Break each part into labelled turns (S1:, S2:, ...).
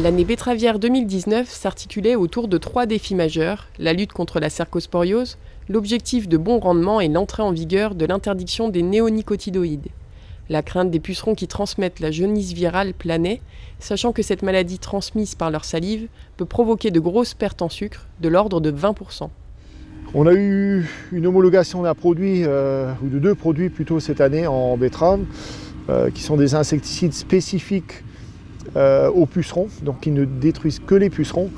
S1: L'année betteravière 2019 s'articulait autour de 3 défis majeurs, la lutte contre la cercosporiose, l'objectif de bon rendement et l'entrée en vigueur de l'interdiction des néonicotinoïdes. La crainte des pucerons qui transmettent la jaunisse virale planait, sachant que cette maladie transmise par leur salive peut provoquer de grosses pertes en sucre, de l'ordre de 20%.
S2: On a eu une homologation d'un produit, ou de 2 produits plutôt cette année en betterave, qui sont des insecticides spécifiques aux pucerons, donc qui ne détruisent que les pucerons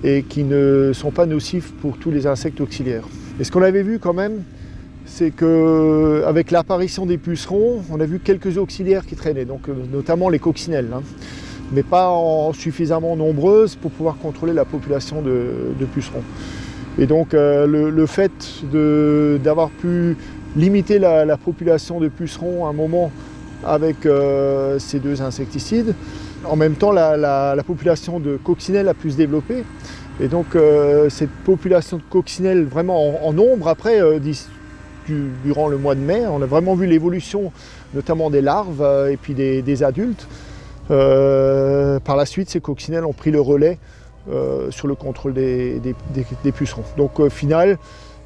S2: et qui ne sont pas nocifs pour tous les insectes auxiliaires. Et ce qu'on avait vu quand même, c'est qu'avec l'apparition des pucerons, on a vu quelques auxiliaires qui traînaient, donc notamment les coccinelles, mais pas en suffisamment nombreuses pour pouvoir contrôler la population de pucerons. Et donc le fait d'avoir pu limiter la population de pucerons à un moment avec ces 2 insecticides, en même temps la population de coccinelles a pu se développer. Et donc cette population de coccinelles vraiment en nombre, après, durant le mois de mai, on a vraiment vu l'évolution notamment des larves et puis des adultes. Par la suite, ces coccinelles ont pris le relais sur le contrôle des pucerons. Donc au final,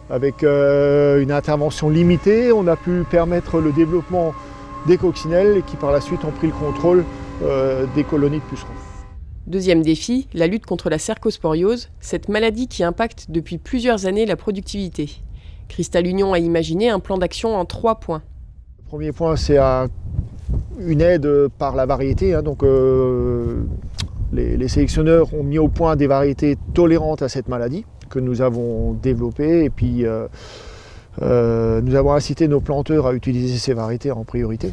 S2: avec une intervention limitée, on a pu permettre le développement des coccinelles qui par la suite ont pris le contrôle des colonies de pucerons.
S1: Deuxième défi, la lutte contre la cercosporiose, cette maladie qui impacte depuis plusieurs années la productivité. Cristal Union a imaginé un plan d'action en 3 points.
S2: Le premier point, c'est une aide par la variété. Donc, les sélectionneurs ont mis au point des variétés tolérantes à cette maladie que nous avons développées. Et puis, nous avons incité nos planteurs à utiliser ces variétés en priorité.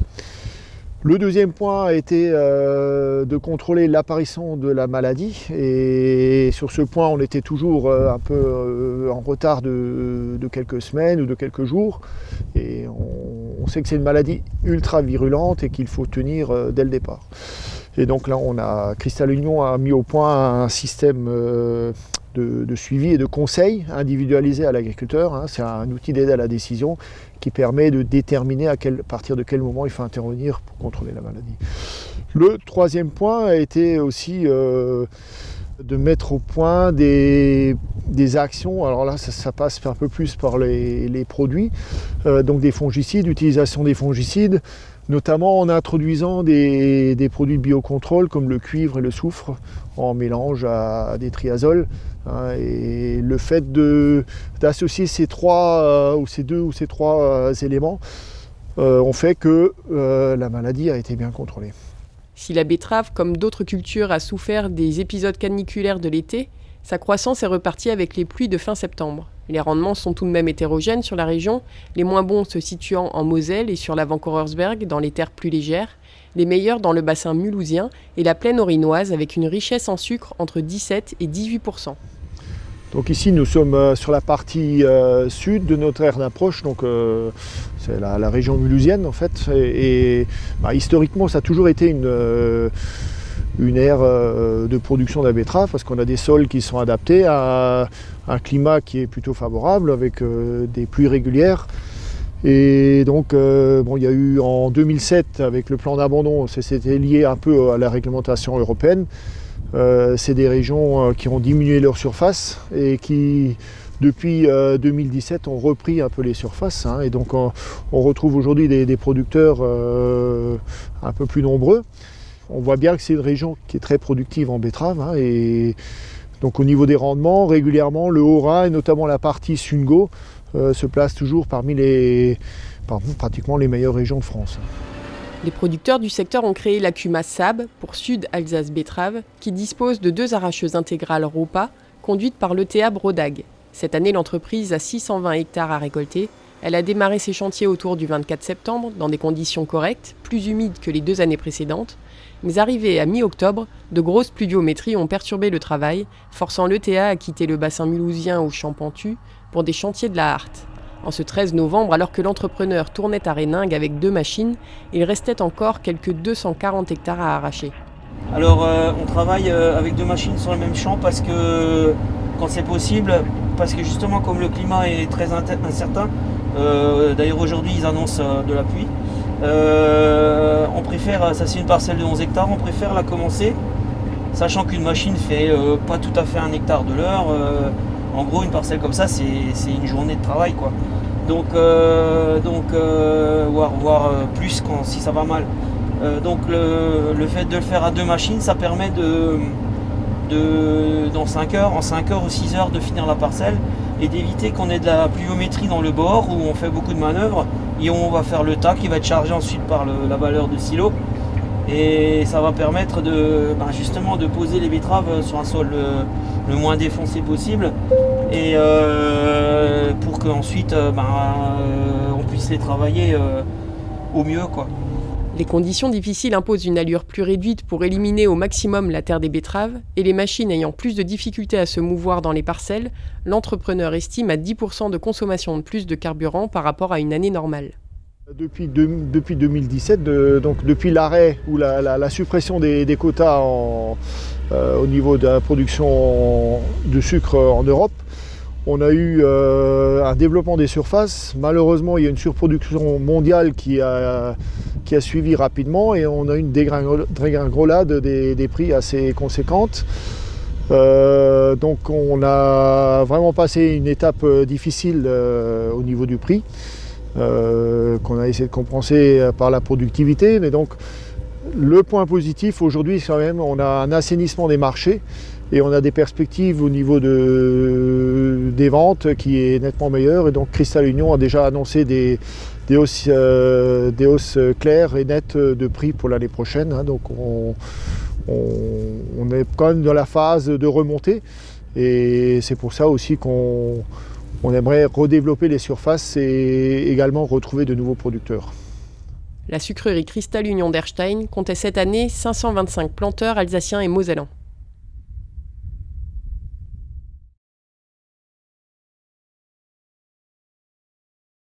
S2: Le deuxième point a été de contrôler l'apparition de la maladie. Et sur ce point, on était toujours un peu en retard de quelques semaines ou de quelques jours. Et on sait que c'est une maladie ultra virulente et qu'il faut tenir dès le départ. Et donc là, Cristal Union a mis au point un système de suivi et de conseil individualisé à l'agriculteur. C'est un outil d'aide à la décision qui permet de déterminer à partir de quel moment il faut intervenir pour contrôler la maladie. Le troisième point a été aussi de mettre au point des actions. Alors là, ça passe un peu plus par les produits, donc des fongicides, l'utilisation des fongicides, notamment en introduisant des produits de biocontrôle comme le cuivre et le soufre en mélange à des triazoles. Et le fait d'associer ces 3 ou ces 2 ou ces 3 éléments ont fait que la maladie a été bien contrôlée.
S1: Si la betterave, comme d'autres cultures, a souffert des épisodes caniculaires de l'été, sa croissance est repartie avec les pluies de fin septembre. Les rendements sont tout de même hétérogènes sur la région, les moins bons se situant en Moselle et sur l'Avant-Corersberg, dans les terres plus légères, les meilleurs dans le bassin mulhousien et la plaine orinoise avec une richesse en sucre entre 17 et 18%.
S2: Donc ici nous sommes sur la partie sud de notre aire d'approche, donc c'est la région mulhousienne en fait. Et historiquement ça a toujours été une aire de production de la betterave parce qu'on a des sols qui sont adaptés à un climat qui est plutôt favorable avec des pluies régulières. Et donc il y a eu en 2007 avec le plan d'abandon, c'était lié un peu à la réglementation européenne. C'est des régions qui ont diminué leur surface et qui, depuis 2017, ont repris un peu les surfaces. Et donc on retrouve aujourd'hui des producteurs un peu plus nombreux. On voit bien que c'est une région qui est très productive en betterave. Et donc au niveau des rendements, régulièrement, le Haut-Rhin et notamment la partie Sungo se place toujours parmi pratiquement les meilleures régions de France.
S1: Les producteurs du secteur ont créé l'Acuma SAB pour Sud Alsace Betterave, qui dispose de 2 arracheuses intégrales ROPA, conduites par l'ETA Brodag. Cette année, l'entreprise a 620 hectares à récolter. Elle a démarré ses chantiers autour du 24 septembre, dans des conditions correctes, plus humides que les 2 années précédentes. Mais arrivé à mi-octobre, de grosses pluviométries ont perturbé le travail, forçant l'ETA à quitter le bassin mulhousien au Champ-Pentu pour des chantiers de la Harte. En ce 13 novembre, alors que l'entrepreneur tournait à Réningue avec 2 machines, il restait encore quelques 240 hectares à arracher.
S3: Alors on travaille avec 2 machines sur le même champ parce que quand c'est possible, parce que justement comme le climat est très incertain, d'ailleurs aujourd'hui ils annoncent de la pluie, on préfère, ça c'est une parcelle de 11 hectares, on préfère la commencer sachant qu'une machine fait pas tout à fait 1 hectare de l'heure. En gros, une parcelle comme ça, c'est une journée de travail, quoi. Donc voire plus si ça va mal. Donc le fait de le faire à 2 machines, ça permet en 5 heures ou 6 heures de finir la parcelle et d'éviter qu'on ait de la pluviométrie dans le bord où on fait beaucoup de manœuvres et on va faire le tas qui va être chargé ensuite par la valeur de silo. Et ça va permettre justement de poser les betteraves sur un sol le moins défoncé possible et pour qu'ensuite on puisse les travailler au mieux, quoi.
S1: Les conditions difficiles imposent une allure plus réduite pour éliminer au maximum la terre des betteraves et les machines ayant plus de difficultés à se mouvoir dans les parcelles, l'entrepreneur estime à 10% de consommation de plus de carburant par rapport à une année normale.
S2: Depuis 2017, donc depuis l'arrêt ou la suppression des quotas au niveau de la production de sucre en Europe, on a eu un développement des surfaces. Malheureusement, il y a une surproduction mondiale qui a suivi rapidement et on a eu une dégringolade des prix assez conséquente. Donc on a vraiment passé une étape difficile au niveau du prix. Qu'on a essayé de compenser par la productivité, mais donc le point positif aujourd'hui, quand même, on a un assainissement des marchés et on a des perspectives au niveau des ventes qui est nettement meilleure. Et donc Cristal Union a déjà annoncé des hausses claires et nettes de prix pour l'année prochaine. Donc on est quand même dans la phase de remontée et c'est pour ça aussi qu'on aimerait redévelopper les surfaces et également retrouver de nouveaux producteurs.
S1: La sucrerie Cristal Union d'Erstein comptait cette année 525 planteurs alsaciens et mosellans.